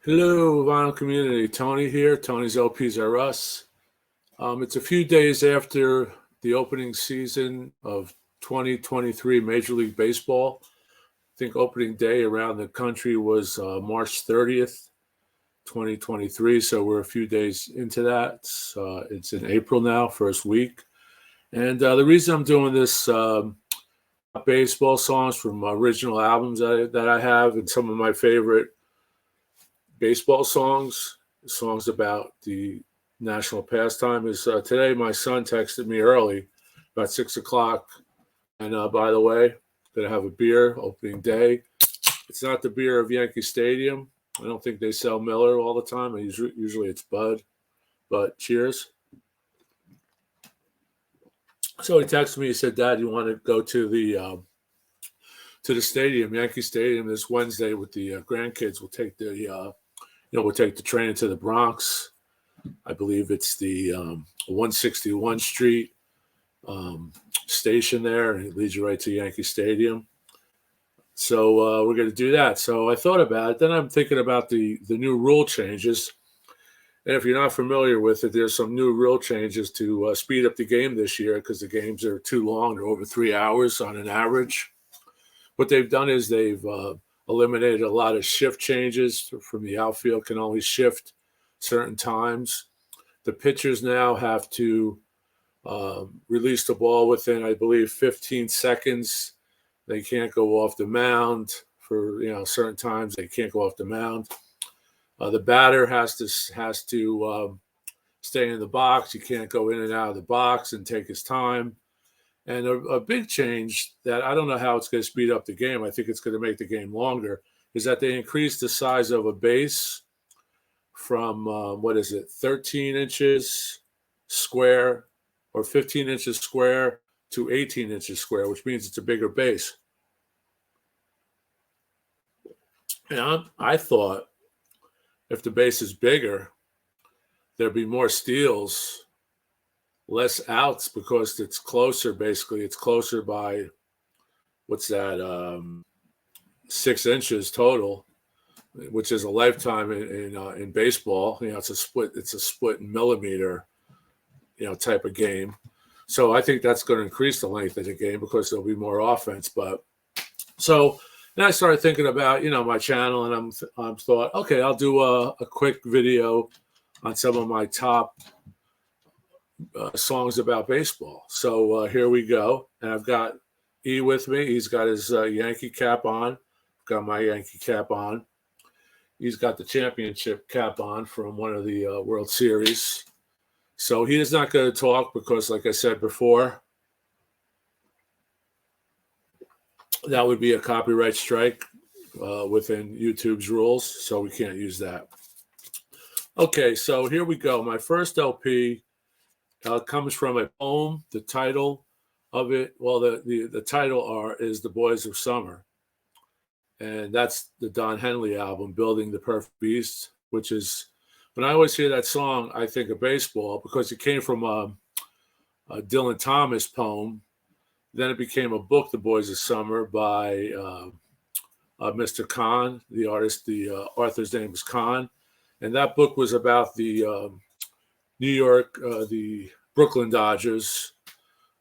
Hello, vinyl community. Tony here. Tony's LPs Are Us. It's a few days after the opening season of 2023 Major League Baseball. I think opening day around the country was March 30th, 2023. So we're a few days into that. It's in April now, first week. And the reason I'm doing this baseball songs from original albums that I have and some of my favorite baseball songs about the national pastime is today my son texted me early about 6 o'clock. And by the way, gonna have a beer opening day. It's not the beer of Yankee Stadium. I don't think they sell Miller all the time. Usually it's Bud, but cheers. So he texted me, he said, Dad, you want to go to the stadium, Yankee Stadium, this Wednesday with the grandkids. We'll take the train to the Bronx. I believe it's the 161 Street station there, and it leads you right to Yankee Stadium. So we're going to do that. So I thought about it. Then I'm thinking about the new rule changes. And if you're not familiar with it, there's some new rule changes to speed up the game this year because the games are too long. They're over 3 hours on an average. What they've done is they've eliminated a lot of shift changes from the outfield, can only shift certain times. The pitchers now have to release the ball within, I believe, 15 seconds. They can't go off the mound for certain times. They can't go off the mound. The batter has to stay in the box. You can't go in and out of the box and take his time. And a big change that I don't know how it's going to speed up the game, I think it's going to make the game longer, is that they increased the size of a base from, 13 inches square or 15 inches square to 18 inches square, which means it's a bigger base. And I thought if the base is bigger, there'd be more steals, less outs, because it's closer. Basically, it's closer by 6 inches total, which is a lifetime in baseball. It's a split in millimeter, type of game. So I think that's going to increase the length of the game because there'll be more offense. But so then I started thinking about my channel, and I'm thought, okay, I'll do a quick video on some of my top songs about baseball. So here we go. And I've got E with me. He's got his Yankee cap on. Got my Yankee cap on. He's got the championship cap on from one of the World Series. So he is not going to talk because, like I said before, that would be a copyright strike within YouTube's rules. So we can't use that. Okay, so here we go. My first LP comes from a poem. The title of it, the title is The Boys of Summer. And that's the Don Henley album, Building the Perfect Beast, which is, when I always hear that song, I think of baseball because it came from a Dylan Thomas poem. Then it became a book, The Boys of Summer, by Mr. Kahn, the artist. The author's name was Kahn. And that book was about the New York, the Brooklyn Dodgers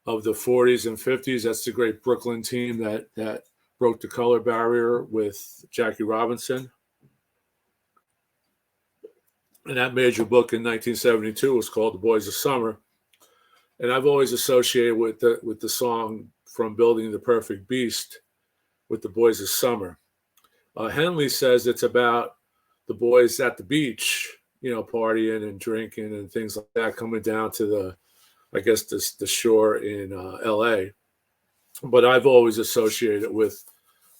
of the 40s and 50s. That's the great Brooklyn team that broke the color barrier with Jackie Robinson. And that major book in 1972 was called The Boys of Summer. And I've always associated with the song from Building the Perfect Beast with The Boys of Summer. Henley says it's about the boys at the beach, partying and drinking and things like that, coming down to the shore in LA. But I've always associated it with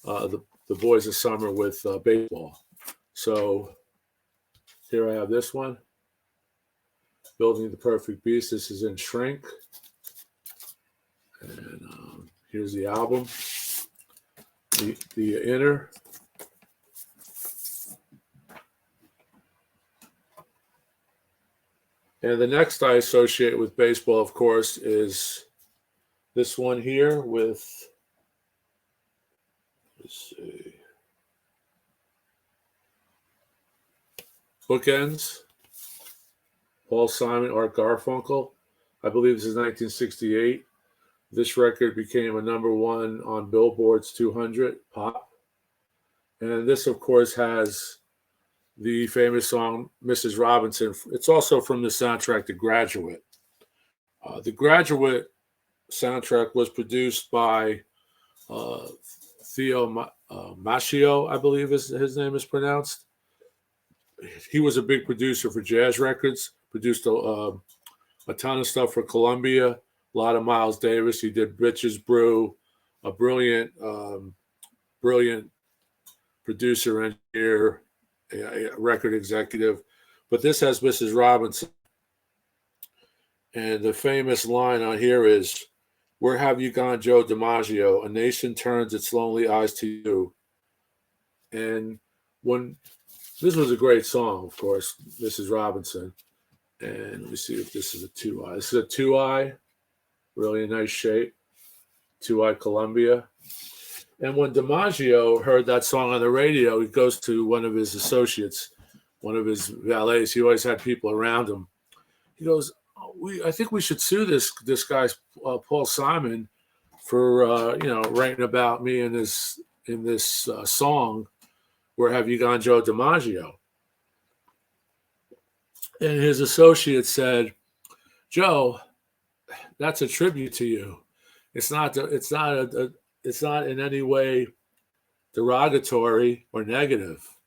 the Boys of Summer with baseball. So here I have this one, Building the Perfect Beast. This is in shrink. And here's the album, the inner. And the next I associate with baseball, of course, is this one here with, let's see, Bookends, Paul Simon, Art Garfunkel. I believe this is 1968. This record became a #1 on Billboard's 200 pop. And this, of course, has the famous song Mrs. Robinson. It's also from the soundtrack The Graduate. The Graduate soundtrack was produced by Theo Macchio, I believe his name is pronounced. He was a big producer for jazz records, produced a ton of stuff for Columbia, a lot of Miles Davis. He did Bitches Brew, a brilliant producer, engineer, a record executive. But this has Mrs. Robinson. And the famous line on here is, "Where have you gone, Joe DiMaggio? A nation turns its lonely eyes to you." And when this was a great song, of course, Mrs. Robinson. And let me see if this is a 2i. This is a 2i, really nice shape, 2i Columbia. And when DiMaggio heard that song on the radio, he goes to one of his associates, one of his valets. He always had people around him. He goes, I think we should sue this guy, Paul Simon, for writing about me in this song. Where have you gone, Joe DiMaggio? And his associate said, "Joe, that's a tribute to you. It's not in any way derogatory or negative."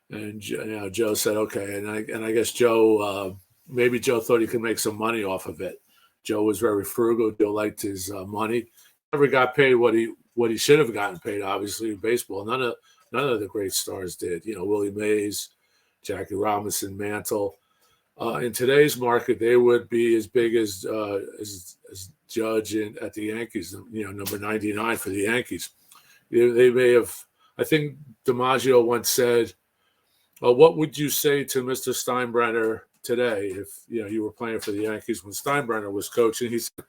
And Joe said, "Okay." And I guess Joe. Maybe Joe thought he could make some money off of it. Joe was very frugal. Joe liked his money. Never got paid what he should have gotten paid. Obviously, in baseball, none of the great stars did. Willie Mays, Jackie Robinson, Mantle. In today's market, they would be as big as Judge at the Yankees. Number 99 for the Yankees. They may have. I think DiMaggio once said, "What would you say to Mr. Steinbrenner today if you were playing for the Yankees when Steinbrenner was coaching?" He said,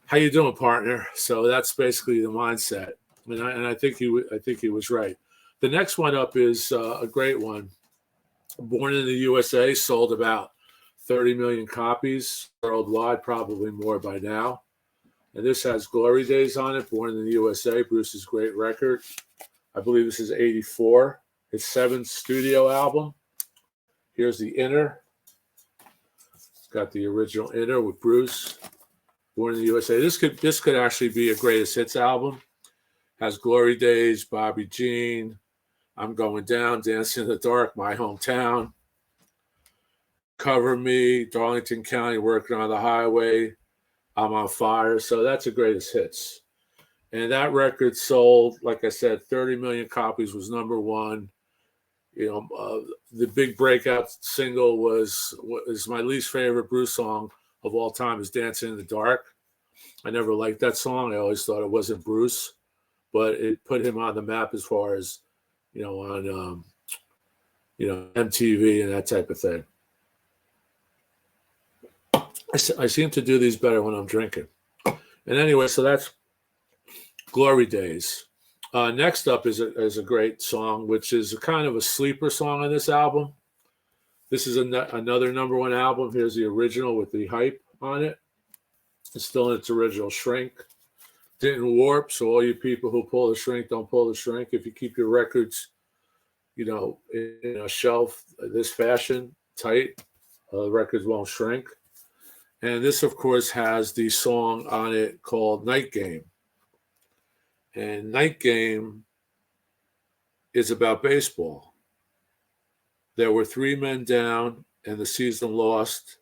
"How you doing, partner?" So that's basically the mindset, and I think he was right. The next one up is a great one. Born in the USA, sold about 30 million copies worldwide, probably more by now. And this has Glory Days on it. Born in the USA, Bruce's great record. I believe this is 84. His 7th studio album. Here's the inner. It's got the original inner with Bruce. Born in the USA. This could actually be a greatest hits album. Has Glory Days, Bobby Jean, I'm Going Down, Dancing in the Dark, My Hometown, Cover Me, Darlington County, Working on the Highway, I'm on Fire. So that's the greatest hits. And that record sold, like I said, 30 million copies, was #1. The big breakout single was my least favorite Bruce song of all time is Dancing in the Dark. I never liked that song. I always thought it wasn't Bruce, but it put him on the map as far as, on, MTV and that type of thing. I seem to do these better when I'm drinking. And anyway, so that's Glory Days. Next up is a great song, which is a kind of a sleeper song on this album. This is another #1 album. Here's the original with the hype on it. It's still in its original shrink. Didn't warp, so all you people who pull the shrink, don't pull the shrink. If you keep your records, in a shelf this fashion, tight, the records won't shrink. And this, of course, has the song on it called Night Game. And Night Game is about baseball. There were 3 men down, and the season lost,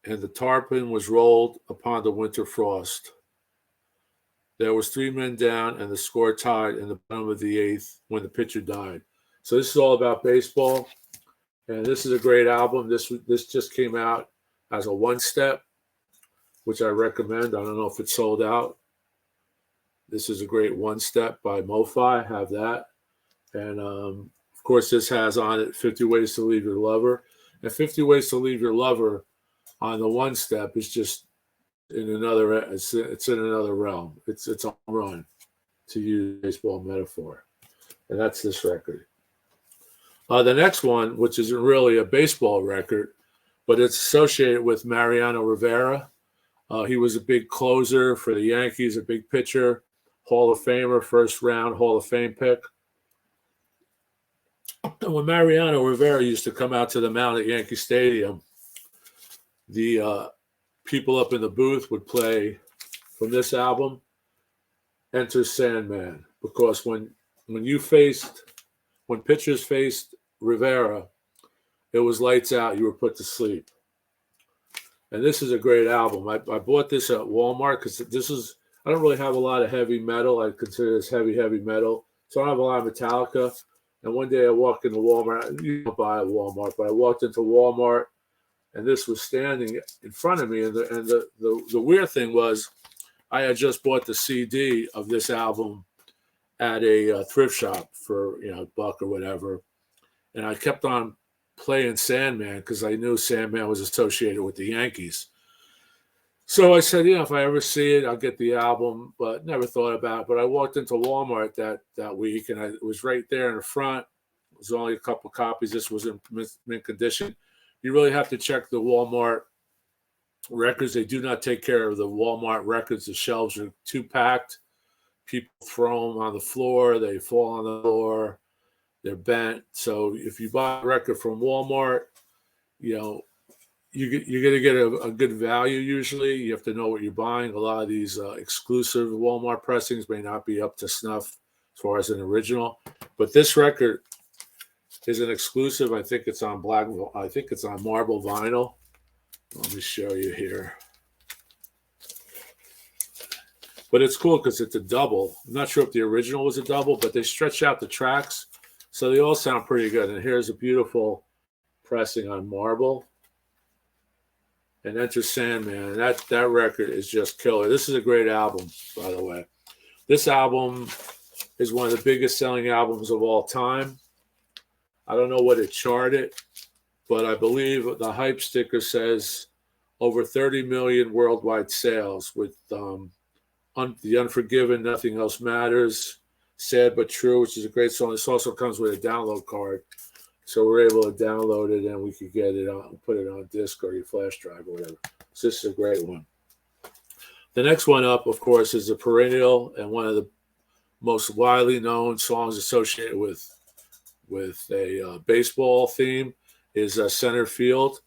and the tarpon was rolled upon the winter frost. There was 3 men down, and the score tied in the bottom of the 8th when the pitcher died. So this is all about baseball, and this is a great album. This just came out as a 1-step, which I recommend. I don't know if it's sold out. This is a great 1-step by MoFi. Have that. And, of course, this has on it 50 Ways to Leave Your Lover. And 50 Ways to Leave Your Lover on the 1-step is just in another, it's in another realm. It's a run, to use a baseball metaphor. And that's this record. The next one, which isn't really a baseball record, but it's associated with Mariano Rivera. He was a big closer for the Yankees, a big pitcher, Hall of Famer, first round Hall of Fame pick. And when Mariano Rivera used to come out to the mound at Yankee Stadium, the people up in the booth would play from this album, Enter Sandman, because when pitchers faced Rivera, it was lights out. You were put to sleep. And this is a great album. I bought this at Walmart because I don't really have a lot of heavy metal. I consider this heavy metal. So I don't have a lot of Metallica. And one day I walked into Walmart. You don't buy at Walmart, but I walked into Walmart, and this was standing in front of me. And the weird thing was, I had just bought the CD of this album at a thrift shop for $1 or whatever, and I kept on playing Sandman because I knew Sandman was associated with the Yankees. So I said, if I ever see it, I'll get the album, but never thought about it. But I walked into Walmart that week, and it was right there in the front. It was only a couple copies. This was in mint condition. You really have to check the Walmart records. They do not take care of the Walmart records. The shelves are too packed. People throw them on the floor. They fall on the floor. They're bent. So if you buy a record from Walmart, you're going to get a good value usually. You have to know what you're buying. A lot of these exclusive Walmart pressings may not be up to snuff as far as an original. But this record is an exclusive. I think it's on marble vinyl. Let me show you here. But it's cool because it's a double. I'm not sure if the original was a double, but they stretch out the tracks, so they all sound pretty good. And here's a beautiful pressing on marble. And Enter Sandman. That record is just killer. This is a great album, by the way. This album is one of the biggest selling albums of all time. I don't know what it charted, but I believe the hype sticker says over 30 million worldwide sales with The Unforgiven, Nothing Else Matters, Sad But True, which is a great song. This also comes with a download card. So we're able to download it, and we could get it on, put it on disc or your flash drive or whatever. So this is a great one. The next one up, of course, is a perennial and one of the most widely known songs associated with a baseball theme is Center Field.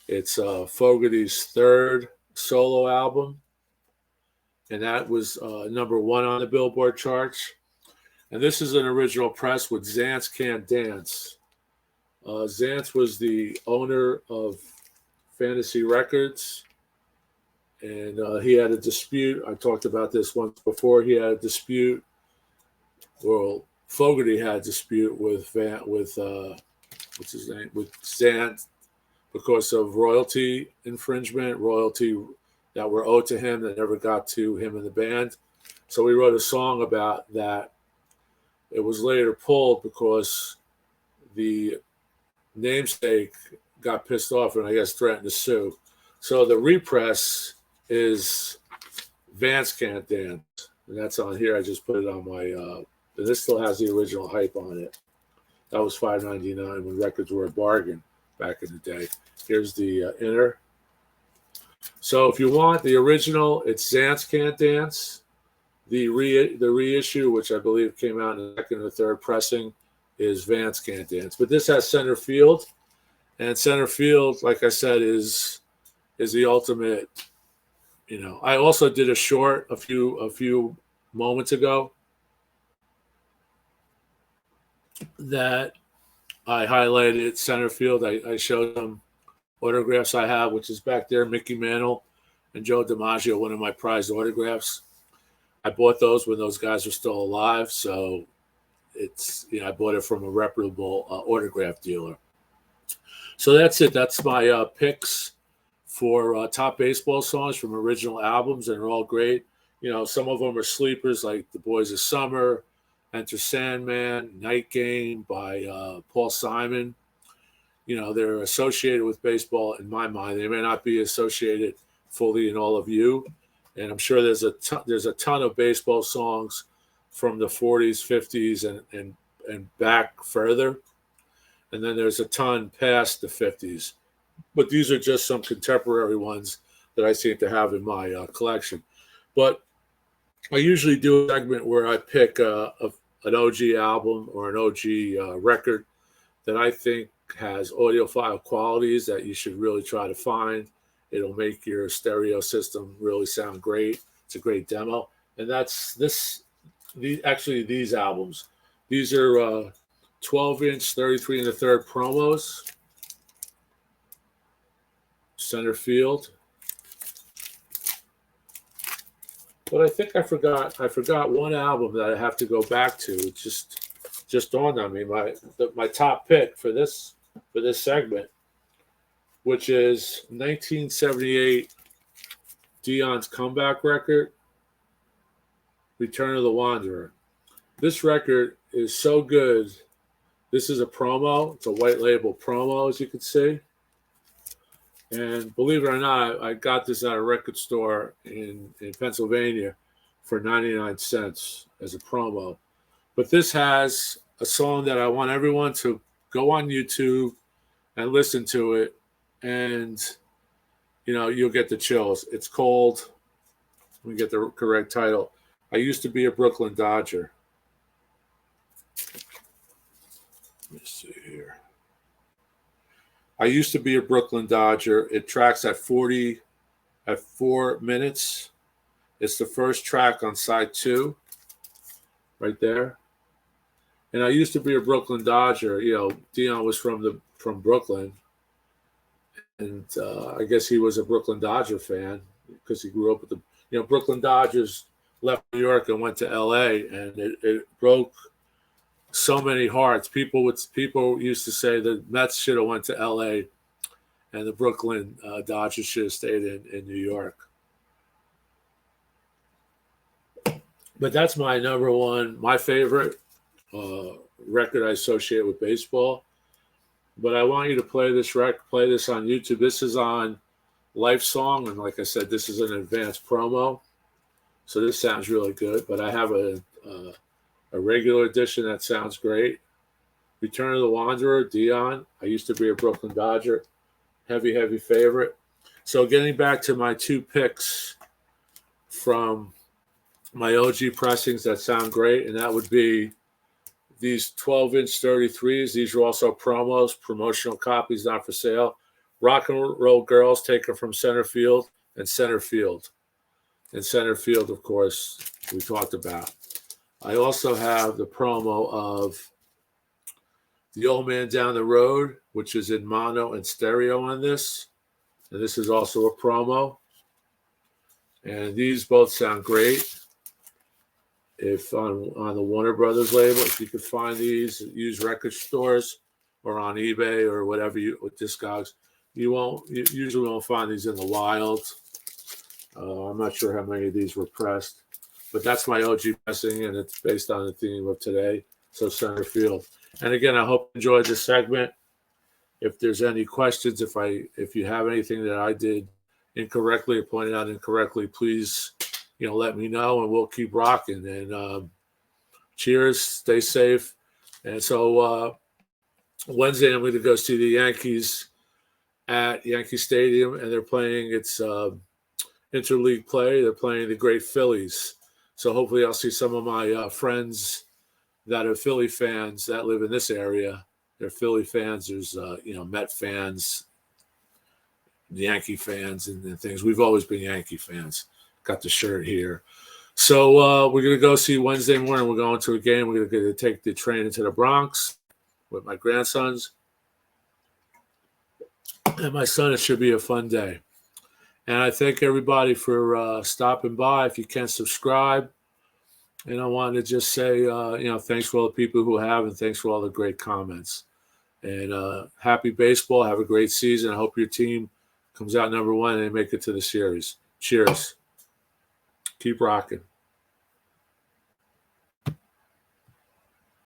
It's Fogerty's third solo album, and that was number 1 on the Billboard charts. And this is an original press with Zantz Can't Dance. Zantz was the owner of Fantasy Records, and he had a dispute. I talked about this once before. He had a dispute. Well, Fogerty had a dispute with what's his name, with Zantz, because of royalty infringement, royalty that were owed to him that never got to him in the band. So we wrote a song about that. It was later pulled because the namesake got pissed off and I guess threatened to sue. So the repress is Vance Can't Dance, and that's on here. I just put it on my. This still has the original hype on it. That was $5.99 when records were a bargain back in the day. Here's the inner. So if you want the original, it's Zantz Can't Dance. The reissue, which I believe came out in the second or third pressing, is Vance Can't Dance. But this has Center Field, and Center Field, like I said, is the ultimate. I also did a short a few moments ago that I highlighted Center Field. I showed them autographs I have, which is back there, Mickey Mantle and Joe DiMaggio, one of my prized autographs. I bought those when those guys were still alive, so it's I bought it from a reputable autograph dealer. So that's it. That's my picks for top baseball songs from original albums, and they're all great. Some of them are sleepers, like The Boys of Summer, Enter Sandman, Night Game by Paul Simon. They're associated with baseball in my mind. They may not be associated fully in all of you. And I'm sure there's a ton of baseball songs from the 40s, 50s, and back further. and then there's a ton past the 50s. But these are just some contemporary ones that I seem to have in my collection. But I usually do a segment where I pick an OG album or an OG record that I think has audiophile qualities that you should really try to find. It'll make your stereo system really sound great. It's a great demo. And that's these albums. These are 12-inch, 33 1/3 promos. Center field. But I think I forgot one album that I have to go back to. It just dawned on me. My top pick for this segment, which is 1978 DION's comeback record, Return of the Wanderer. This record is so good. This is a promo. It's a white label promo, as you can see. And believe it or not, I got this at a record store in Pennsylvania for 99 cents as a promo. But this has a song that I want everyone to go on YouTube and listen to it. And, you'll get the chills. It's called, let me get the correct title, I Used to Be a Brooklyn Dodger. Let me see here. I Used to Be a Brooklyn Dodger. It tracks at 4 minutes. It's the first track on side 2, right there. And I used to be a Brooklyn Dodger. Dion was from Brooklyn, and I guess he was a Brooklyn Dodger fan because he grew up with the Brooklyn Dodgers left New York and went to L.A. and it broke so many hearts. People used to say the Mets should have went to L.A. and the Brooklyn Dodgers should have stayed in New York. But that's my number one, my favorite record I associate with baseball. But I want you to play this on YouTube. This is on Life Song, and like I said, this is an advanced promo, so this sounds really good. But I have a regular edition that sounds great. Return of the Wanderer, Dion. I Used to Be a Brooklyn Dodger. Heavy, heavy favorite. So getting back to my two picks from my OG pressings that sound great, and that would be these 12-inch 33s. These are also promos, promotional copies, not for sale. Rock and Roll Girls, taken from Center Field and Center Field. And Center Field, of course, we talked about. I also have the promo of The Old Man Down the Road, which is in mono and stereo on this. And this is also a promo. And these both sound great. If on the Warner Brothers label, if you could find these at used record stores or on eBay or whatever with Discogs, you usually won't find these in the wild. I'm not sure how many of these were pressed, but that's my OG pressing, and it's based on the theme of today. So Center Field. And again, I hope you enjoyed this segment. If there's any questions, if you have anything that I did incorrectly or pointed out incorrectly, please let me know, and we'll keep rocking. And cheers, stay safe. And so Wednesday, I'm going to go see the Yankees at Yankee Stadium, and they're playing interleague play. They're playing the great Phillies. So hopefully I'll see some of my friends that are Philly fans that live in this area. They're Philly fans. There's, Met fans, Yankee fans, and things. We've always been Yankee fans. Got the shirt here. So we're going to go see Wednesday morning. We're going to a game. We're going to take the train into the Bronx with my grandsons and my son. It should be a fun day. And I thank everybody for stopping by. If you can, subscribe. And I wanted to just say, thanks for all the people who have, and thanks for all the great comments. And happy baseball. Have a great season. I hope your team comes out number one and they make it to the series. Cheers. Keep rocking.